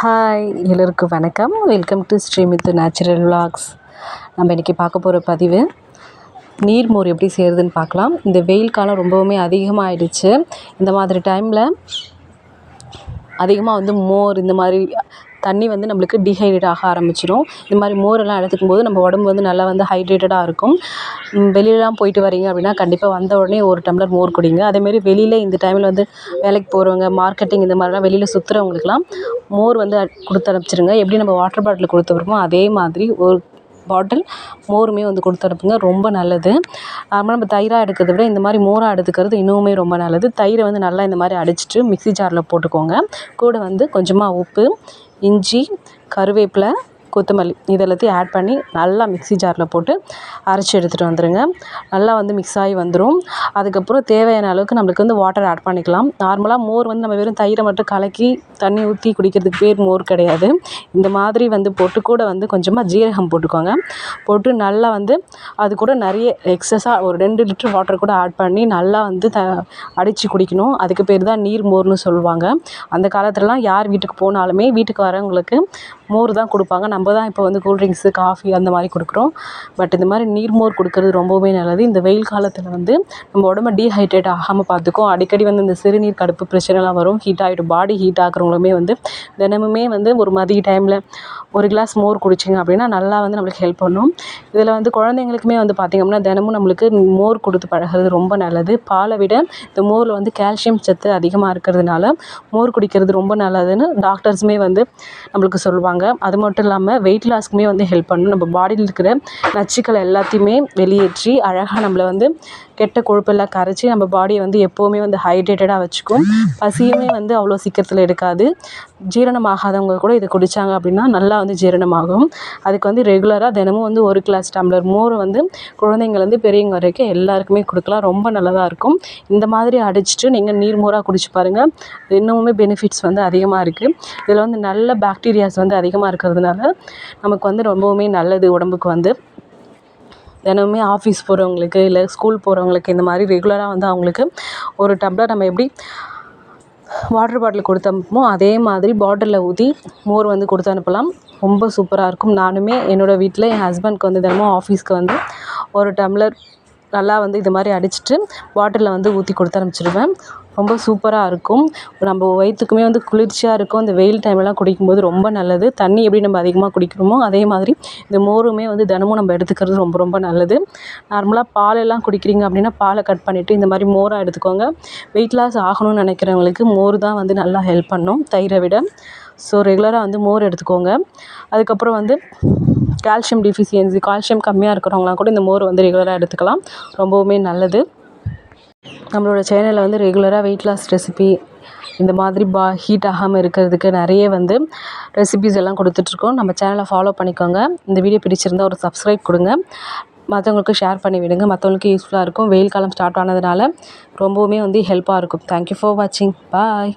Hi எல்லோருக்கும் வணக்கம். Welcome to Srimithu natural vlogs. நம்ம இன்றைக்கி பார்க்க போகிற பதிவு நீர்மோர் எப்படி செய்கிறதுன்னு பார்க்கலாம். இந்த வெயில் காலம் ரொம்பவுமே அதிகமாகிடுச்சு. இந்த மாதிரி டைமில் அதிகமாக மோர் இந்த மாதிரி தண்ணி நம்மளுக்கு டீஹைட்ரேட் ஆக ஆரம்பிச்சிடும். இந்த மாதிரி மோரெல்லாம் எடுத்துக்கும் போது நம்ம உடம்பு நல்லா ஹைட்ரேட்டடாக இருக்கும். வெளியிலலாம் போயிட்டு வரீங்க அப்படின்னா கண்டிப்பாக வந்த உடனே ஒரு டம்ளர் மோர் குடிங்க. அதேமாரி வெளியில் இந்த டைமில் வேலைக்கு போகிறவங்க, மார்க்கெட்டிங் இந்த மாதிரிலாம் வெளியில் சுற்றுறவங்களுக்குலாம் மோர் கொடுத்து அனுப்பிச்சிருங்க. எப்படி நம்ம வாட்டர் பாட்டில் கொடுத்து விடுமோ அதே மாதிரி ஒரு பாட்டில் மோருமே கொடுத்து அனுப்புங்க. ரொம்ப நல்லது. நார்மலாக நம்ம தயிராக எடுக்கிறத விட இந்த மாதிரி மோராக எடுத்துக்கிறது இன்னுமே ரொம்ப நல்லது. தயிரை நல்லா இந்த மாதிரி அடிச்சிட்டு மிக்ஸி ஜாரில் போட்டுக்கோங்க. கூட கொஞ்சமாக உப்பு, இஞ்சி, கருவேப்பிலை, கொத்தமல்லி இதெல்லாத்தையும் ஆட் பண்ணி நல்லா மிக்ஸி ஜாரில் போட்டு அரைச்சி எடுத்துகிட்டு வந்துடுங்க. நல்லா மிக்ஸ் ஆகி வந்துடும். அதுக்கப்புறம் தேவையான அளவுக்கு நம்மளுக்கு வாட்டர் ஆட் பண்ணிக்கலாம். நார்மலாக மோர் நம்ம வெறும் தயிரை மட்டும் கலக்கி தண்ணி ஊற்றி குடிக்கிறதுக்கு பேர் மோர் கிடையாது. இந்த மாதிரி போட்டு கூட கொஞ்சமாக ஜீரகம் போட்டுக்கோங்க. போட்டு நல்லா அது கூட நிறைய எக்ஸஸாக ஒரு 2 லிட்டர் வாட்டர் கூட ஆட் பண்ணி நல்லா அடித்து குடிக்கணும். அதுக்கு பேர் தான் நீர் மோர்னு சொல்லுவாங்க. அந்த காலத்துலலாம் யார் வீட்டுக்கு போனாலுமே வீட்டுக்கு வரவங்களுக்கு மோர் தான் கொடுப்பாங்க. நம்ம தான் இப்போ கூல்ட்ரிங்க்ஸு, காஃபி அந்த மாதிரி கொடுக்குறோம். பட் இந்த மாதிரி நீர்மோர் கொடுக்கறது ரொம்பவே நல்லது. இந்த வெயில் காலத்தில் நம்ம உடம்பு டீஹைட்ரேட் ஆகாமல் பார்த்துக்கும். அடிக்கடி இந்த சிறுநீர் கடுப்பு பிரச்சனைலாம் வரும். ஹீட் ஆகிடும். பாடி ஹீட் ஆகிறவங்களுமே தினமுமே ஒரு மதிய டைமில் ஒரு கிளாஸ் மோர் குடிச்சிங்க அப்படின்னா நல்லா நம்மளுக்கு ஹெல்ப் பண்ணும். இதில் குழந்தைங்களுக்குமே பார்த்திங்க அப்படின்னா தினமும் நம்மளுக்கு மோர் கொடுத்து பழகிறது ரொம்ப நல்லது. பாலை விட இந்த மோரில் கால்சியம் சத்து அதிகமாக இருக்கிறதுனால மோர் குடிக்கிறது ரொம்ப நல்லதுன்னு டாக்டர்ஸுமே நம்மளுக்கு சொல்லுவாங்க. அது மட்டும் இல்லாமல் வெயிட் லாஸ்க்குமே ஹெல்ப் பண்ணணும். நம்ம பாடியில் இருக்கிற நச்சுக்களை எல்லாத்தையுமே வெளியேற்றி அழகாக நம்மளை கெட்ட கொழுப்பெல்லாம் கரைச்சி நம்ம பாடியை எப்போவுமே ஹைட்ரேட்டடாக வச்சுக்கும். பசியுமே அவ்வளோ சீக்கிரத்தில் எடுக்காது. ஜீரணமாகாதவங்க கூட இதை குடித்தாங்க அப்படின்னா நல்லா ஜீரணமாகும். அதுக்கு ரெகுலராக தினமும் ஒரு கிளாஸ் டம்ளர் மோர் குழந்தைங்கள்லேருந்து பெரியவங்க வரைக்கும் எல்லாருக்குமே கொடுக்கலாம். ரொம்ப நல்லதாக இருக்கும். இந்த மாதிரி அடிச்சுட்டு நீங்கள் நீர் மோராக குடிச்சு பாருங்கள். இன்னுமே பெனிஃபிட்ஸ் அதிகமாக இருக்குது. இதில் நல்ல பாக்டீரியாஸ் அதிகமாக இருக்கிறதுனால நமக்கு ரொம்பவுமே நல்லது உடம்புக்கு. தினமுமே ஆஃபீஸ் போகிறவங்களுக்கு இல்லை ஸ்கூல் போகிறவங்களுக்கு இந்த மாதிரி ரெகுலராக அவங்களுக்கு ஒரு டம்ளர் நம்ம எப்படி வாட்டர் பாட்டில் கொடுத்து அனுப்புமோ அதே மாதிரி பாட்டிலில் ஊற்றி மோர் கொடுத்து அனுப்பலாம். ரொம்ப சூப்பராக இருக்கும். நானுமே என்னோடய வீட்டில் என் ஹஸ்பண்ட்க்கு தினமும் ஆஃபீஸ்க்கு ஒரு டம்ளர் நல்லா இது மாதிரி அடிச்சுட்டு பாட்டிலில் ஊற்றி கொடுத்து அனுப்பிச்சிடுவேன். ரொம்ப சூப்பராக இருக்கும். நம்ம வயிற்றுக்குமே குளிர்ச்சியாக இருக்கும். இந்த வெயில் டைம்லாம் குடிக்கும்போது ரொம்ப நல்லது. தண்ணி எப்படி நம்ம அதிகமாக குடிக்கிறோமோ அதே மாதிரி இந்த மோருமே தினமும் நம்ம எடுத்துக்கிறது ரொம்ப ரொம்ப நல்லது. நார்மலாக பாலெல்லாம் குடிக்கிறீங்க அப்படின்னா பாலை கட் பண்ணிவிட்டு இந்த மாதிரி மோராக எடுத்துக்கோங்க. வெயிட் லாஸ் ஆகணும்னு நினைக்கிறவங்களுக்கு மோர் தான் நல்லா ஹெல்ப் பண்ணும் தயிரை விட. ஸோ ரெகுலராக மோர் எடுத்துக்கோங்க. அதுக்கப்புறம் கால்சியம் டிஃபிஷியன்சி, கால்சியம் கம்மியாக இருக்கிறவங்களாம் கூட இந்த மோர் ரெகுலராக எடுத்துக்கலாம். ரொம்பவுமே நல்லது. நம்மளோட சேனலில் ரெகுலராக வெயிட் லாஸ் ரெசிபி இந்த மாதிரி ஹீட் ஆகாமல் இருக்கிறதுக்கு நிறைய ரெசிபிஸ் எல்லாம் கொடுத்துட்ருக்கோம். நம்ம சேனலை ஃபாலோ பண்ணிக்கோங்க. இந்த வீடியோ பிடிச்சிருந்தால் ஒரு சப்ஸ்கிரைப் கொடுங்க. மற்றவங்களுக்கு ஷேர் பண்ணி விடுங்க. மற்றவங்களுக்கு யூஸ்ஃபுல்லாக இருக்கும். வெயில் காலம் ஸ்டார்ட் ஆனதுனால ரொம்பவுமே ஹெல்ப்பாக இருக்கும். தேங்க்யூ ஃபார் வாட்சிங். பாய்.